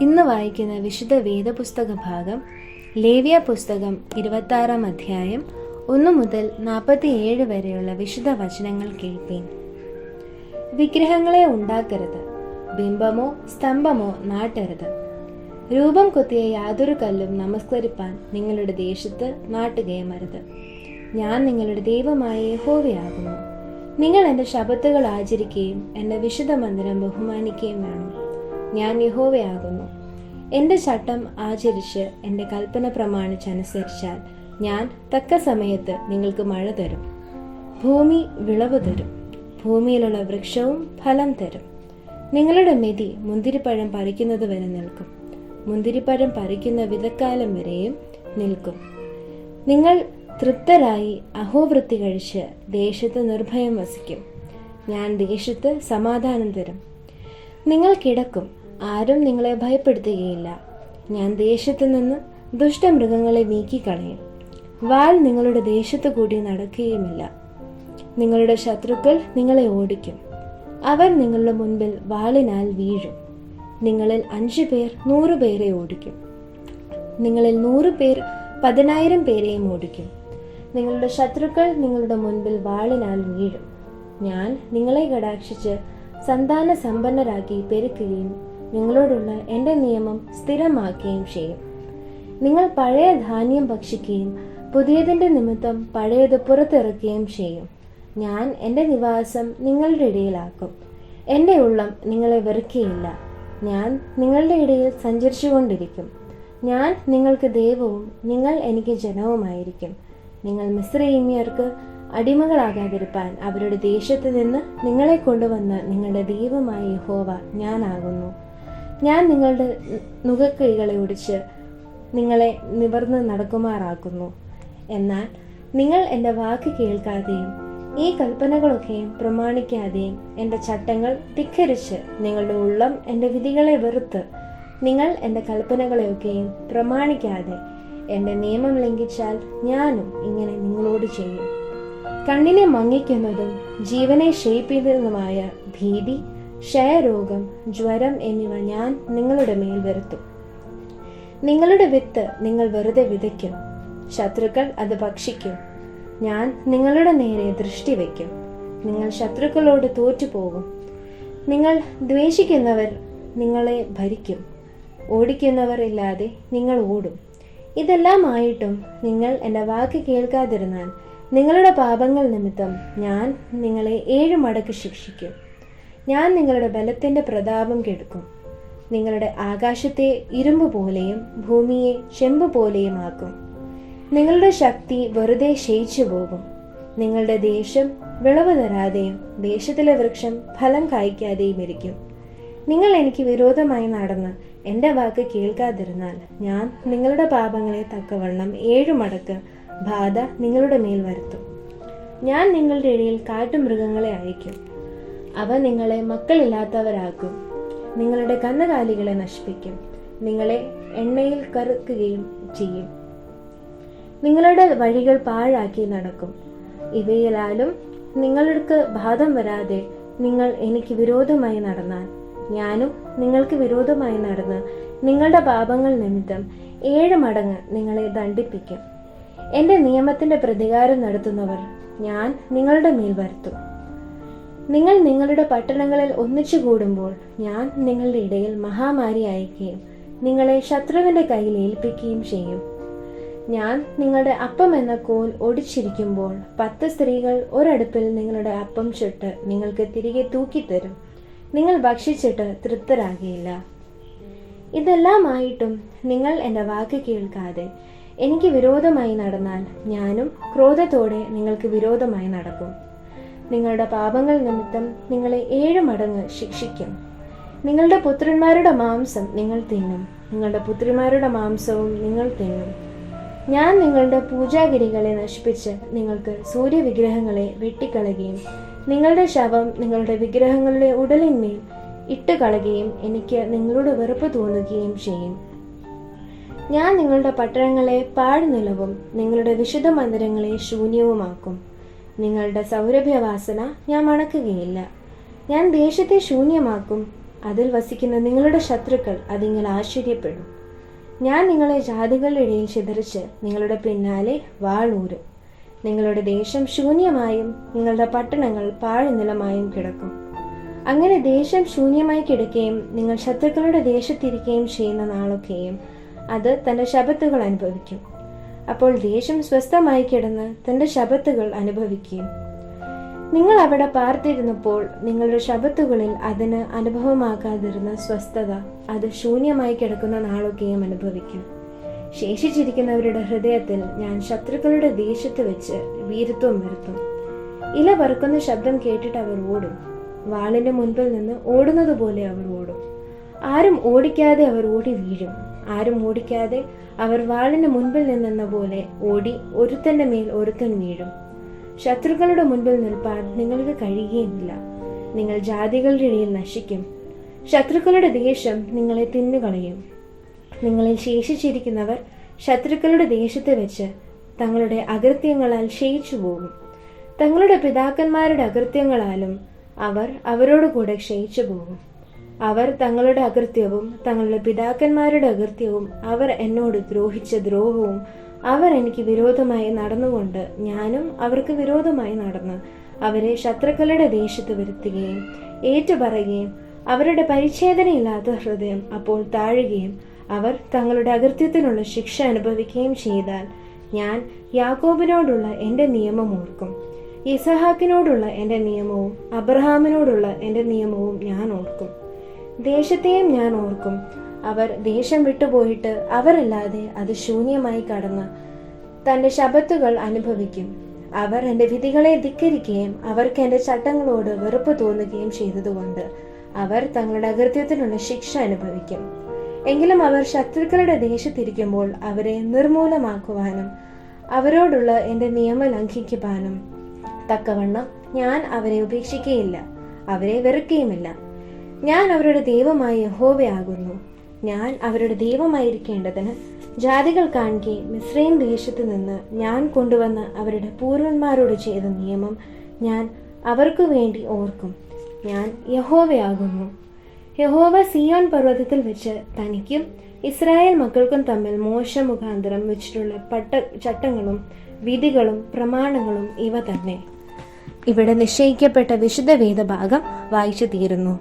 ഇന്ന് വായിക്കുന്ന വിശുദ്ധ വേദപുസ്തക ഭാഗം ലേവ്യ പുസ്തകം 26-ാം അധ്യായം 1 മുതൽ 47 വരെയുള്ള വിശുദ്ധ വചനങ്ങൾ കേൾപ്പീൻ. വിഗ്രഹങ്ങളെ ഉണ്ടാക്കരുത്, ബിംബമോ സ്തംഭമോ നാട്ടരുത്. രൂപം കൊത്തിയ യാതൊരു കല്ലും നമസ്കരിപ്പാൻ നിങ്ങളുടെ ദേശത്ത് നാട്ടുകയും അരുത്. ഞാൻ നിങ്ങളുടെ ദൈവമായ യഹോവയാകുന്നു. നിങ്ങൾ എൻ്റെ ശബ്ബത്തുകൾ ആചരിക്കുകയും എൻ്റെ വിശുദ്ധ മന്ദിരം ബഹുമാനിക്കുകയും വേണം. ഞാൻ യഹോവയാകുന്നു. എൻ്റെ ചട്ടം ആചരിച്ച് എൻ്റെ കൽപ്പന പ്രമാണിച്ചനുസരിച്ചാൽ ഞാൻ തക്ക സമയത്ത് നിങ്ങൾക്ക് മഴ തരും, ഭൂമി വിളവ് തരും, ഭൂമിയിലുള്ള വൃക്ഷവും ഫലം തരും. നിങ്ങളുടെ മെതി മുന്തിരിപ്പഴം പറിക്കുന്നത് വരെ നിൽക്കും, മുന്തിരിപ്പഴം പറിക്കുന്ന വിധക്കാലം വരെയും നിൽക്കും. നിങ്ങൾ തൃപ്തരായി അഹോവൃത്തി കഴിച്ച് ദേശത്ത് നിർഭയം വസിക്കും. ഞാൻ ദേശത്ത് സമാധാനം തരും. നിങ്ങൾ കിടക്കും, ആരും നിങ്ങളെ ഭയപ്പെടുത്തുകയില്ല. ഞാൻ ദേശത്തു നിന്ന് ദുഷ്ടമൃഗങ്ങളെ നീക്കിക്കളയും. വാൾ നിങ്ങളുടെ ദേശത്തു കൂടി നടക്കുകയുമില്ല. നിങ്ങളുടെ ശത്രുക്കൾ നിങ്ങളെ ഓടിക്കും. അവർ നിങ്ങളുടെ മുൻപിൽ വാളിനാൽ വീഴും. നിങ്ങളിൽ 5 പേർ 100 പേരെ ഓടിക്കും. നിങ്ങളിൽ 100 പേർ 10,000 പേരെയും ഓടിക്കും. നിങ്ങളുടെ ശത്രുക്കൾ നിങ്ങളുടെ മുൻപിൽ വാളിനാൽ വീഴും. ഞാൻ നിങ്ങളെ കടാക്ഷിച്ച് സന്താന സമ്പന്നരാക്കി പെരുക്കുകയും നിങ്ങളോടുള്ള എൻ്റെ നിയമം സ്ഥിരമാക്കുകയും ചെയ്യും. നിങ്ങൾ പഴയ ധാന്യം ഭക്ഷിക്കുകയും പുതിയതിൻ്റെ നിമിത്തം പഴയത് പുറത്തിറക്കുകയും ചെയ്യും. ഞാൻ എൻ്റെ നിവാസം നിങ്ങളുടെ ഇടയിലാക്കും. എൻ്റെ ഉള്ളം നിങ്ങളെ വെറുക്കുകയില്ല. ഞാൻ നിങ്ങളുടെ ഇടയിൽ സഞ്ചരിച്ചുകൊണ്ടിരിക്കും. ഞാൻ നിങ്ങൾക്ക് ദൈവവും നിങ്ങൾ എനിക്ക് ജനവുമായിരിക്കും. നിങ്ങൾ മിസ്രയീമ്യർക്ക് അടിമകളാകാതിരിപ്പാൻ അവരുടെ ദേശത്ത് നിന്ന് നിങ്ങളെ കൊണ്ടുവന്ന് നിങ്ങളുടെ ദൈവമായ യഹോവ ഞാനാകുന്നു. ഞാൻ നിങ്ങളുടെ നുകക്കൈകളെ ഒടിച്ച് നിങ്ങളെ നിവർന്ന് നടക്കുമാറാക്കുന്നു. എന്നാൽ നിങ്ങൾ എൻ്റെ വാക്ക് കേൾക്കാതെയും ഈ കൽപ്പനകളൊക്കെയും പ്രമാണിക്കാതെയും എൻ്റെ ചട്ടങ്ങൾ ധിക്കരിച്ച് നിങ്ങളുടെ ഉള്ളം എൻ്റെ വിധികളെ വെറുത്ത് നിങ്ങൾ എൻ്റെ കൽപ്പനകളെയൊക്കെയും പ്രമാണിക്കാതെ എൻ്റെ നിയമം ലംഘിച്ചാൽ ഞാനും ഇങ്ങനെ നിങ്ങളോട് ചെയ്യും. കണ്ണിനെ മങ്ങിക്കുന്നതും ജീവനെ ക്ഷയിപ്പിക്കുന്നതുമായ ഭീതി, ക്ഷയരോഗം, ജ്വരം എന്നിവ ഞാൻ നിങ്ങളുടെ മേൽ വരുത്തും. നിങ്ങളുടെ വിത്ത് നിങ്ങൾ വെറുതെ വിതയ്ക്കും, ശത്രുക്കൾ അത് ഭക്ഷിക്കും. ഞാൻ നിങ്ങളുടെ നേരെ ദൃഷ്ടി വയ്ക്കും. നിങ്ങൾ ശത്രുക്കളോട് തോറ്റുപോകും. നിങ്ങൾ ദ്വേഷിക്കുന്നവർ നിങ്ങളെ ഭരിക്കും. ഓടിക്കുന്നവർ ഇല്ലാതെ നിങ്ങൾ ഓടും. ഇതെല്ലാമായിട്ടും നിങ്ങൾ എൻ്റെ വാക്ക് കേൾക്കാതിരുന്നാൽ നിങ്ങളുടെ പാപങ്ങൾ നിമിത്തം ഞാൻ നിങ്ങളെ 7 മടക്ക് ശിക്ഷിക്കും. ഞാൻ നിങ്ങളുടെ ബലത്തിൻ്റെ പ്രതാപം കെടുക്കും. നിങ്ങളുടെ ആകാശത്തെ ഇരുമ്പ് പോലെയും ഭൂമിയെ ചെമ്പ് പോലെയും ആക്കും. നിങ്ങളുടെ ശക്തി വെറുതെ ക്ഷയിച്ചു പോകും. നിങ്ങളുടെ ദേശം വിളവ് തരാതെയും ദേശത്തിലെ വൃക്ഷം ഫലം കായ്ക്കാതെയും ഇരിക്കും. നിങ്ങൾ എനിക്ക് വിരോധമായി നടന്ന് എൻ്റെ വാക്ക് കേൾക്കാതിരുന്നാൽ ഞാൻ നിങ്ങളുടെ പാപങ്ങളെ തക്കവണ്ണം 7 മടക്ക് ബാധ നിങ്ങളുടെ മേൽ വരുത്തും. ഞാൻ നിങ്ങളുടെ ഇടയിൽ കാട്ടുമൃഗങ്ങളെ അയക്കും. അവ നിങ്ങളെ മക്കളില്ലാത്തവരാക്കും. നിങ്ങളുടെ കന്നുകാലികളെ നശിപ്പിക്കും. നിങ്ങളെ എണ്ണയിൽ കറുക്കുകയും ചെയ്യും. നിങ്ങളുടെ വഴികൾ പാഴാക്കി നടക്കും. ഇവയിലാലും നിങ്ങൾക്ക് ബാധം വരാതെ നിങ്ങൾ എനിക്ക് വിരോധമായി നടന്നാൽ ഞാനും നിങ്ങൾക്ക് വിരോധമായി നടന്ന് നിങ്ങളുടെ പാപങ്ങൾ നിമിത്തം 7 മടങ്ങ് നിങ്ങളെ ദണ്ഡിപ്പിക്കും. എൻ്റെ നിയമത്തിൻ്റെ പ്രതികാരം നടത്തുന്നവർ ഞാൻ നിങ്ങളുടെ മേൽ വരുത്തും. നിങ്ങൾ നിങ്ങളുടെ പട്ടണങ്ങളിൽ ഒന്നിച്ചു കൂടുമ്പോൾ ഞാൻ നിങ്ങളുടെ ഇടയിൽ മഹാമാരി അയക്കുകയും നിങ്ങളെ ശത്രുവിൻ്റെ കയ്യിൽ ഏൽപ്പിക്കുകയും ചെയ്യും. ഞാൻ നിങ്ങളുടെ അപ്പം എന്ന കോൽ ഒടിച്ചിരിക്കുമ്പോൾ 10 സ്ത്രീകൾ ഒരടുപ്പിൽ നിങ്ങളുടെ അപ്പം ചുട്ട് നിങ്ങൾക്ക് തിരികെ തൂക്കിത്തരും. നിങ്ങൾ ഭക്ഷിച്ചിട്ട് തൃപ്തരാകിയില്ല. ഇതെല്ലാമായിട്ടും നിങ്ങൾ എൻ്റെ വാക്ക് കേൾക്കാതെ എനിക്ക് വിരോധമായി നടന്നാൽ ഞാനും ക്രോധത്തോടെ നിങ്ങൾക്ക് വിരോധമായി നടക്കും. നിങ്ങളുടെ പാപങ്ങൾ നിമിത്തം നിങ്ങളെ 7 മടങ്ങ് ശിക്ഷിക്കും. നിങ്ങളുടെ പുത്രന്മാരുടെ മാംസം നിങ്ങൾ തിന്നും, നിങ്ങളുടെ പുത്രിമാരുടെ മാംസവും നിങ്ങൾ തിന്നും. ഞാൻ നിങ്ങളുടെ പൂജാഗിരികളെ നശിപ്പിച്ച് നിങ്ങൾക്ക് സൂര്യവിഗ്രഹങ്ങളെ വെട്ടിക്കളയുകയും നിങ്ങളുടെ ശവം നിങ്ങളുടെ വിഗ്രഹങ്ങളുടെ ഉടലിന്മേൽ ഇട്ട് കളയുകയും എനിക്ക് നിങ്ങളോട് വെറുപ്പ് തോന്നുകയും ചെയ്യും. ഞാൻ നിങ്ങളുടെ പട്ടണങ്ങളെ പാഴ്നിലവും നിങ്ങളുടെ വിശുദ്ധ മന്ദിരങ്ങളെ ശൂന്യവുമാക്കും. നിങ്ങളുടെ സൗരഭ്യവാസന ഞാൻ മണക്കുകയില്ല. ഞാൻ ദേശത്തെ ശൂന്യമാക്കും, അതിൽ വസിക്കുന്ന നിങ്ങളുടെ ശത്രുക്കൾ അതിങ്ങൾ ആശ്ചര്യപ്പെടും. ഞാൻ നിങ്ങളെ ജാതികളുടെ ഇടയിൽ ചിതറിച്ച് നിങ്ങളുടെ പിന്നാലെ വാളൂരും. നിങ്ങളുടെ ദേശം ശൂന്യമായും നിങ്ങളുടെ പട്ടണങ്ങൾ പാഴ്നിലമായും കിടക്കും. അങ്ങനെ ദേശം ശൂന്യമായി കിടക്കുകയും നിങ്ങൾ ശത്രുക്കളുടെ ദേശത്തിരിക്കുകയും ചെയ്യുന്ന നാളൊക്കെയും അത് തൻ്റെ ശബത്തുകൾ അനുഭവിക്കും. അപ്പോൾ ദേശം സ്വസ്ഥമായി കിടന്ന് തൻ്റെ ശബത്തുകൾ അനുഭവിക്കുകയും നിങ്ങൾ അവിടെ പാർത്തിരുന്നപ്പോൾ നിങ്ങളുടെ ശബത്തുകളിൽ അതിന് അനുഭവമാക്കാതിരുന്ന സ്വസ്ഥത അത് ശൂന്യമായി കിടക്കുന്ന നാളൊക്കെയും അനുഭവിക്കും. ശേഷിച്ചിരിക്കുന്നവരുടെ ഹൃദയത്തിൽ ഞാൻ ശത്രുക്കളുടെ ദേശത്ത് വെച്ച് വീരത്വം വരുത്തും. ഇല പറക്കുന്ന ശബ്ദം കേട്ടിട്ട് അവർ ഓടും. വാളിന്റെ മുൻപിൽ നിന്ന് ഓടുന്നത് പോലെ അവർ ഓടും. ആരും ഓടിക്കാതെ അവർ ഓടി വീഴും. ആരും ഓടിക്കാതെ അവർ വാളിന്റെ മുൻപിൽ നിന്നെന്ന പോലെ ഓടി ഒരുത്തന്റെ മേൽ ഒരുത്തൻ വീഴും. ശത്രുക്കളുടെ മുൻപിൽ നിൽപ്പാൻ നിങ്ങൾക്ക് കഴിയുകയില്ല. നിങ്ങൾ ജാതികളുടെ ഇടയിൽ നശിക്കും. ശത്രുക്കളുടെ ദേശം നിങ്ങളെ തിന്നുകളയും. നിങ്ങളിൽ ശേഷിച്ചിരിക്കുന്നവർ ശത്രുക്കളുടെ ദേശത്ത് വെച്ച് തങ്ങളുടെ അകൃത്യങ്ങളാൽ ക്ഷയിച്ചു പോകും. തങ്ങളുടെ പിതാക്കന്മാരുടെ അകൃത്യങ്ങളാലും അവർ അവരോട് കൂടെ ക്ഷയിച്ചു പോകും. അവർ തങ്ങളുടെ അകൃത്യവും തങ്ങളുടെ പിതാക്കന്മാരുടെ അകൃത്യവും അവർ എന്നോട് ദ്രോഹിച്ച ദ്രോഹവും അവർ എനിക്ക് വിരോധമായി നടന്നുകൊണ്ട് ഞാനും അവർക്ക് വിരോധമായി നടന്ന് അവരെ ശത്രുക്കളുടെ ദേശത്ത് വരുത്തുകയും ഏറ്റുപറയുകയും അവരുടെ പരിച്ഛേദനയില്ലാത്ത ഹൃദയം അപ്പോൾ താഴുകയും അവർ തങ്ങളുടെ അകൃത്യത്തിനുള്ള ശിക്ഷ അനുഭവിക്കുകയും ചെയ്താൽ ഞാൻ യാക്കോബിനോടുള്ള എൻ്റെ നിയമം ഓർക്കും. ഇസഹാക്കിനോടുള്ള എൻ്റെ നിയമവും അബ്രഹാമിനോടുള്ള എൻ്റെ നിയമവും ഞാൻ ഓർക്കും. ദേശത്തെയും ഞാൻ ഓർക്കും. അവർ ദേശം വിട്ടുപോയിട്ട് അവരല്ലാതെ അത് ശൂന്യമായി കടന്ന് തൻ്റെ ശബത്തുകൾ അനുഭവിക്കും. അവർ എൻ്റെ വിധികളെ ധിക്കരിക്കുകയും അവർക്ക് എൻ്റെ ചട്ടങ്ങളോട് വെറുപ്പ് തോന്നുകയും ചെയ്തതുകൊണ്ട് അവർ തങ്ങളുടെ അകൃത്യത്തിനുള്ള ശിക്ഷ അനുഭവിക്കും. എങ്കിലും അവർ ശത്രുക്കളുടെ ദേശത്തിരിക്കുമ്പോൾ അവരെ നിർമൂലമാക്കുവാനും അവരോടുള്ള എൻ്റെ നിയമം ലംഘിക്കുവാനും തക്കവണ്ണം ഞാൻ അവരെ ഉപേക്ഷിക്കുകയില്ല, അവരെ വെറുക്കുകയുമില്ല. ഞാൻ അവരുടെ ദൈവമായ യഹോവയാകുന്നു. ഞാൻ അവരുടെ ദൈവമായിരിക്കേണ്ടതിന് ജാതികൾ കാണുകയും മിസ്രയീം ദേശത്തു നിന്ന് ഞാൻ കൊണ്ടുവന്ന അവരുടെ പൂർവന്മാരോട് ചെയ്ത നിയമം ഞാൻ അവർക്കു വേണ്ടി ഓർക്കും. ഞാൻ യഹോവയാകുന്നു. യഹോവ സിയോൻ പർവ്വതത്തിൽ വെച്ച് തനിക്കും ഇസ്രായേൽ മക്കൾക്കും തമ്മിൽ മോശ മുഖാന്തരം വെച്ചിട്ടുള്ള ചട്ടങ്ങളും വിധികളും പ്രമാണങ്ങളും ഇവ തന്നെ. ഇവിടെ നിശ്ചയിക്കപ്പെട്ട വിശുദ്ധ വേദഭാഗം വായിച്ചു തീരുന്നു.